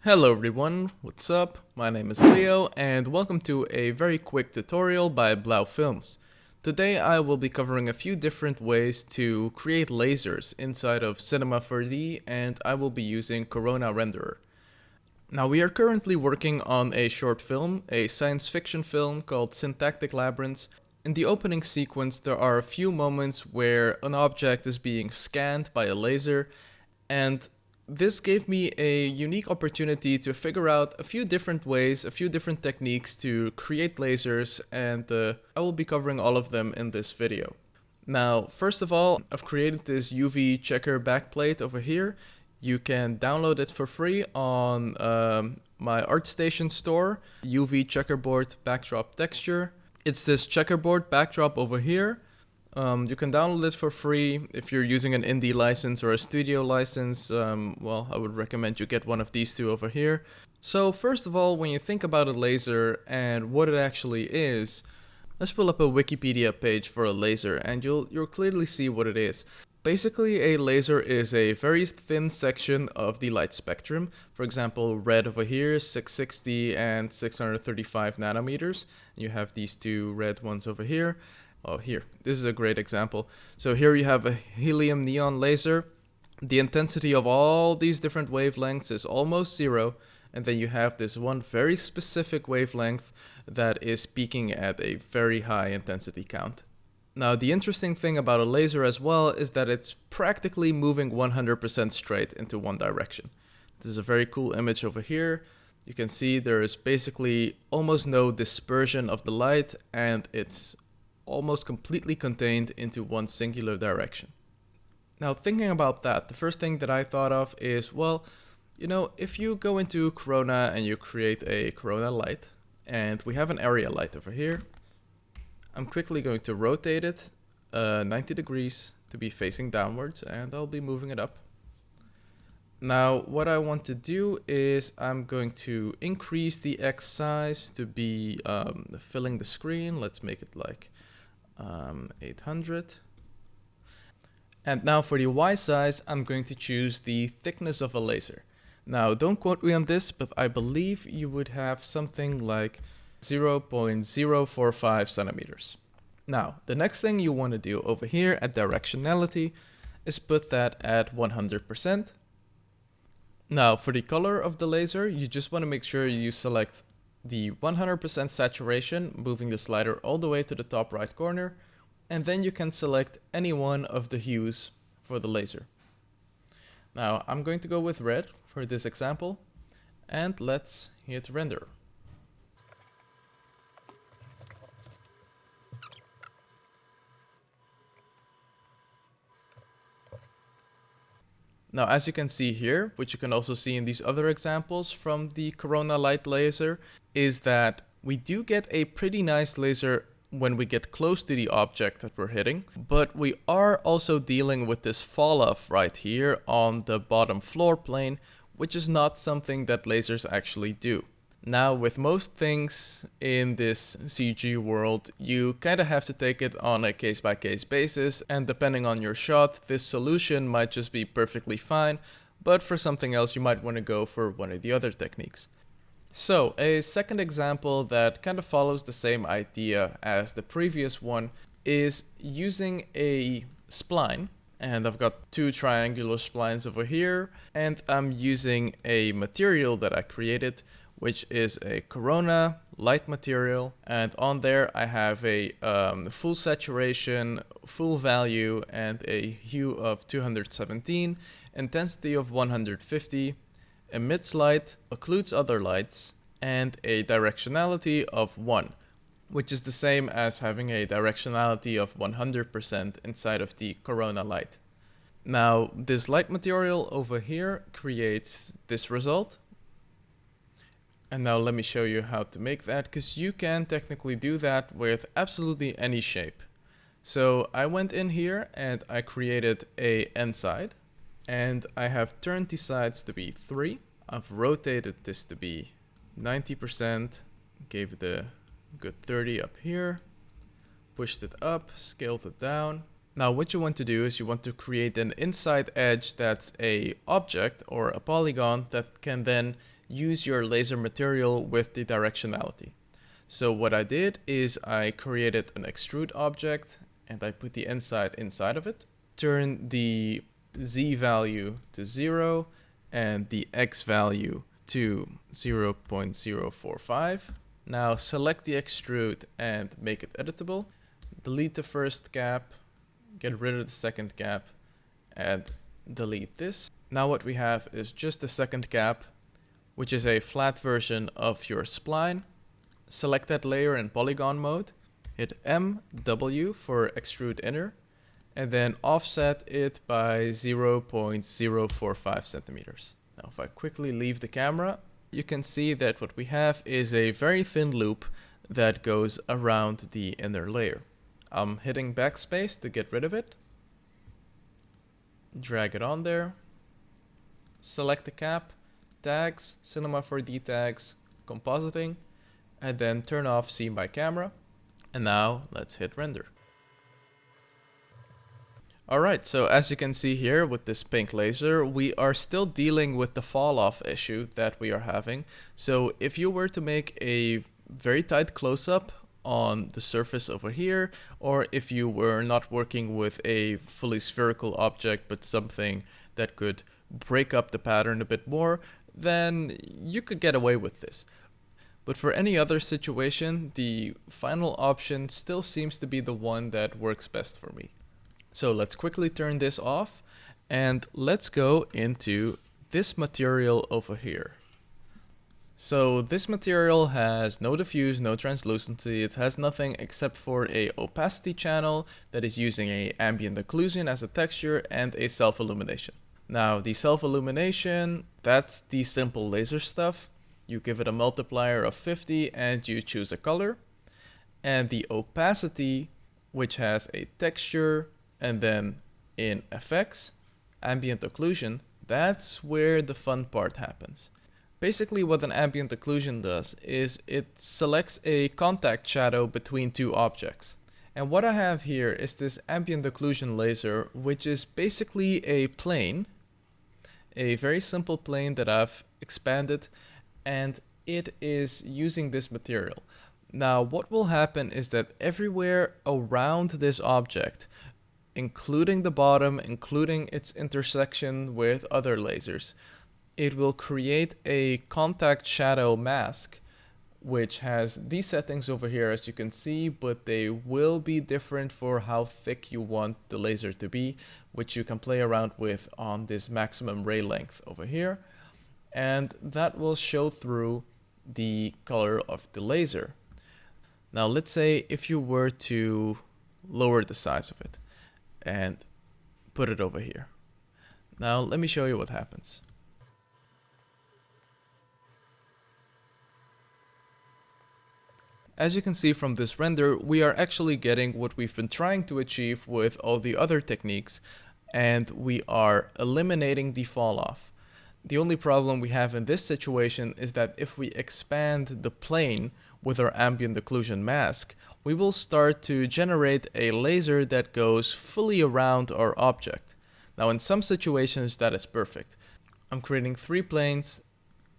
Hello everyone, what's up? My name is Leo and welcome to a very quick tutorial by Blau Films. Today I will be covering a few different ways to create lasers inside of Cinema 4D and I will be using Corona Renderer. Now we are currently working on a short film, a science fiction film called Syntactic Labyrinths. In the opening sequence there are a few moments where an object is being scanned by a laser, and this gave me a unique opportunity to figure out a few different ways, a few different techniques to create lasers, and I will be covering all of them in this video. Now, first of all, I've created this UV checker backplate over here. You can download it for free on my ArtStation store, UV checkerboard backdrop texture. It's this checkerboard backdrop over here. You can download it for free. If you're using an indie license or a studio license, well, I would recommend you get one of these two over here. So first of all, when you think about a laser and what it actually is, let's pull up a Wikipedia page for a laser and you'll clearly see what it is. Basically, a laser is a very thin section of the light spectrum. For example, red over here, 660 and 635 nanometers. You have these two red ones over here. Oh, here, this is a great example. So here you have a helium neon laser. The intensity of all these different wavelengths is almost zero. And then you have this one very specific wavelength that is peaking at a very high intensity count. Now, the interesting thing about a laser as well is that it's practically moving 100% straight into one direction. This is a very cool image over here. You can see there is basically almost no dispersion of the light, and it's almost completely contained into one singular direction. Now, thinking about that, the first thing that I thought of is, well, you know, if you go into Corona and you create a Corona light, and we have an area light over here, I'm quickly going to rotate it 90 degrees to be facing downwards, and I'll be moving it up. Now, what I want to do is I'm going to increase the X size to be filling the screen. Let's make it like 800. And now for the Y size, I'm going to choose the thickness of a laser. Now, don't quote me on this, but I believe you would have something like 0.045 centimeters. Now, the next thing you want to do over here at Directionality is put that at 100%. Now, for the color of the laser, you just want to make sure you select the 100% saturation, moving the slider all the way to the top right corner, and then you can select any one of the hues for the laser. Now, I'm going to go with red for this example, and let's hit render. Now, as you can see here, which you can also see in these other examples from the Corona light laser, is that we do get a pretty nice laser when we get close to the object that we're hitting, but we are also dealing with this fall off right here on the bottom floor plane, which is not something that lasers actually do. Now, with most things in this CG world, you kind of have to take it on a case-by-case basis, and depending on your shot, this solution might just be perfectly fine, but for something else you might want to go for one of the other techniques. So, a second example that kind of follows the same idea as the previous one is using a spline. And I've got two triangular splines over here, and I'm using a material that I created, which is a Corona light material, and on there I have a full saturation, full value, and a hue of 217, intensity of 150, emits light, occludes other lights, and a directionality of 1, which is the same as having a directionality of 100% inside of the Corona light. Now, this light material over here creates this result. And now let me show you how to make that, because you can technically do that with absolutely any shape. So I went in here and I created a N side, and I have turned the sides to be 3. I've rotated this to be 90%, gave it a good 30 up here, pushed it up, scaled it down, Now what you want to do is you want to create an inside edge that's a object or a polygon that can then use your laser material with the directionality. So what I did is I created an extrude object and I put the inside of it, turn the Z value to 0 and the X value to 0.045. Now select the extrude and make it editable. Delete the first gap, get rid of the second gap, and delete this. Now what we have is just the second gap, which is a flat version of your spline. Select that layer in polygon mode, hit M, W for extrude inner, and then offset it by 0.045 centimeters. Now if I quickly leave the camera, you can see that what we have is a very thin loop that goes around the inner layer. I'm hitting backspace to get rid of it. Drag it on there. Select the cap, tags, Cinema 4D tags, compositing, and then turn off Scene by Camera. And now let's hit render. Alright, so as you can see here with this pink laser, we are still dealing with the fall off issue that we are having. So if you were to make a very tight close-up on the surface over here, or if you were not working with a fully spherical object but something that could break up the pattern a bit more, then you could get away with this. But for any other situation, the final option still seems to be the one that works best for me. So let's quickly turn this off and let's go into this material over here. So this material has no diffuse, no translucency, it has nothing except for a opacity channel that is using a ambient occlusion as a texture and a self-illumination. Now the self-illumination, that's the simple laser stuff. You give it a multiplier of 50 and you choose a color. And the opacity, which has a texture, and then in effects, ambient occlusion, that's where the fun part happens. Basically what an ambient occlusion does is it selects a contact shadow between two objects. And what I have here is this ambient occlusion laser, which is basically a plane, a very simple plane that I've expanded, and it is using this material. Now what will happen is that everywhere around this object, including the bottom, including its intersection with other lasers, it will create a contact shadow mask, which has these settings over here as you can see, but they will be different for how thick you want the laser to be, which you can play around with on this maximum ray length over here. And that will show through the color of the laser. Now let's say if you were to lower the size of it and put it over here. Now let me show you what happens. As you can see from this render, we are actually getting what we've been trying to achieve with all the other techniques, and we are eliminating the fall off. The only problem we have in this situation is that if we expand the plane with our ambient occlusion mask, we will start to generate a laser that goes fully around our object. Now in some situations that is perfect. I'm creating 3 planes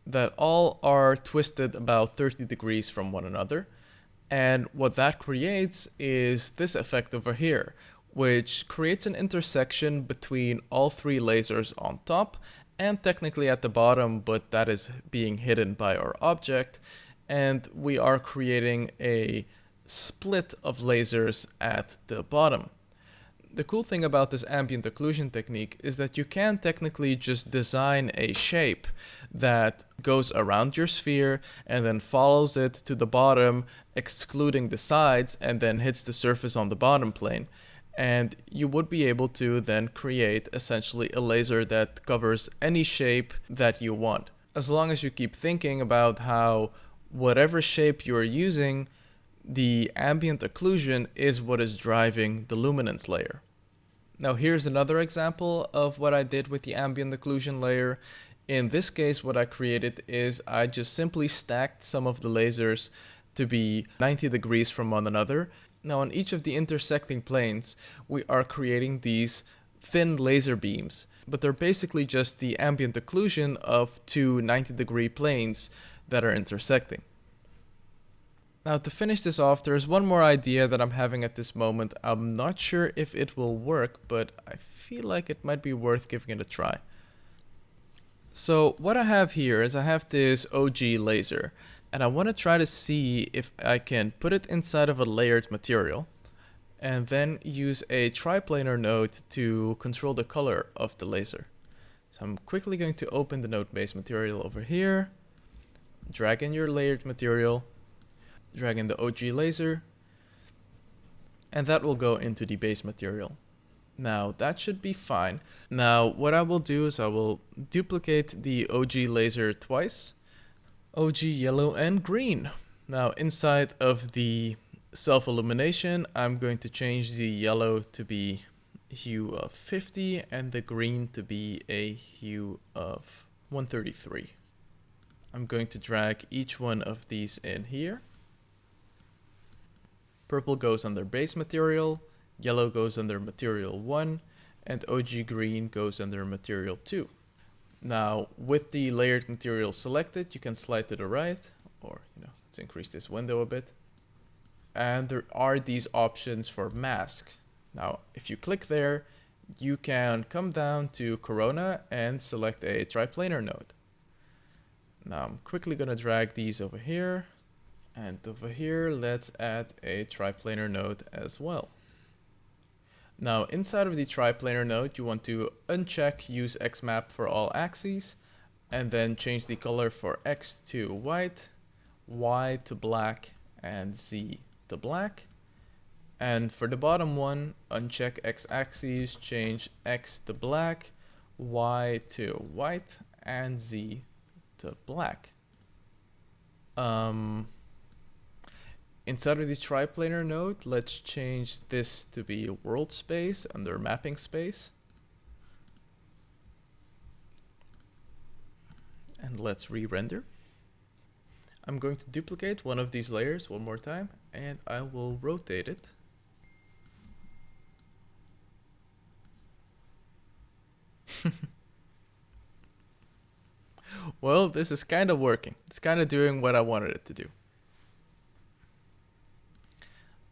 that all are twisted about 30 degrees from one another. And what that creates is this effect over here, which creates an intersection between all 3 lasers on top and technically at the bottom, but that is being hidden by our object. And we are creating a split of lasers at the bottom. The cool thing about this ambient occlusion technique is that you can technically just design a shape that goes around your sphere and then follows it to the bottom, excluding the sides, and then hits the surface on the bottom plane. And you would be able to then create essentially a laser that covers any shape that you want. As long as you keep thinking about how whatever shape you are using, the ambient occlusion is what is driving the luminance layer. Now here's another example of what I did with the ambient occlusion layer. In this case, what I created is I just simply stacked some of the lasers to be 90 degrees from one another. Now on each of the intersecting planes, we are creating these thin laser beams, but they're basically just the ambient occlusion of two 90-degree planes that are intersecting. Now to finish this off, there's one more idea that I'm having at this moment. I'm not sure if it will work, but I feel like it might be worth giving it a try. So what I have here is I have this OG laser, and I want to try to see if I can put it inside of a layered material and then use a triplanar node to control the color of the laser. So I'm quickly going to open the node base material over here, drag in your layered material, drag in the OG laser, and that will go into the base material. Now that should be fine. Now what I will do is I will duplicate the OG laser twice. OG yellow and green. Now inside of the self-illumination, I'm going to change the yellow to be hue of 50 and the green to be a hue of 133. I'm going to drag each one of these in here. Purple goes under base material, yellow goes under material 1, and OG green goes under material 2. Now, with the layered material selected, you can slide to the right, or let's increase this window a bit. And there are these options for mask. Now, if you click there, you can come down to Corona and select a triplanar node. Now, I'm quickly going to drag these over here. And over here, let's add a triplanar node as well. Now, inside of the triplanar node, you want to uncheck Use XMap for all axes, and then change the color for X to white, Y to black, and Z to black. And for the bottom one, uncheck X axes, change X to black, Y to white, and Z to black. Inside of the triplanar node, let's change this to be world space under mapping space. And let's re-render. I'm going to duplicate one of these layers one more time, and I will rotate it. Well, this is kind of working. It's kind of doing what I wanted it to do.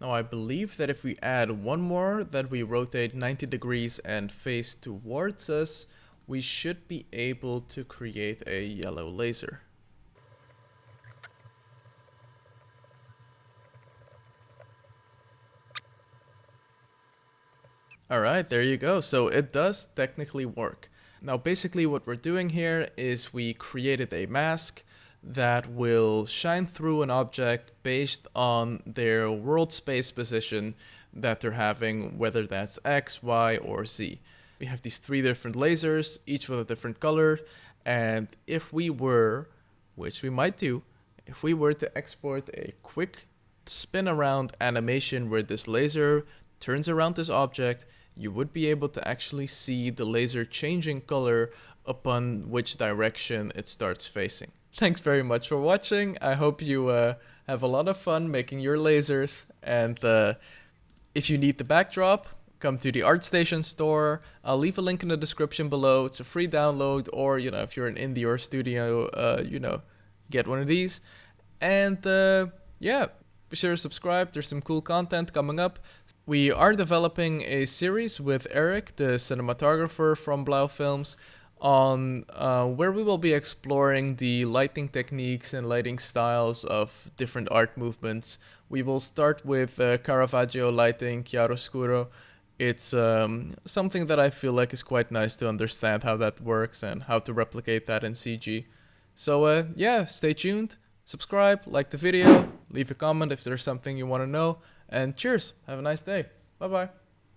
Now I believe that if we add one more that we rotate 90 degrees and face towards us, we should be able to create a yellow laser. Alright, there you go. So it does technically work. Now basically what we're doing here is we created a mask that will shine through an object based on their world space position that they're having, whether that's X, Y, or Z. We have these three different lasers, each with a different color, and if we were, which we might do, if we were to export a quick spin around animation where this laser turns around this object, you would be able to actually see the laser changing color upon which direction it starts facing. Thanks very much for watching. I hope you have a lot of fun making your lasers. And if you need the backdrop, come to the ArtStation store. I'll leave a link in the description below. It's a free download, or if you're an indie or studio, get one of these. And yeah, be sure to subscribe. There's some cool content coming up. We are developing a series with Eric, the cinematographer from Blau Films, on where we will be exploring the lighting techniques and lighting styles of different art movements. We will start with Caravaggio lighting, chiaroscuro. It's something that I feel like is quite nice to understand how that works and how to replicate that in CG. So yeah, stay tuned, subscribe, like the video, leave a comment if there's something you want to know, and cheers, have a nice day, bye bye.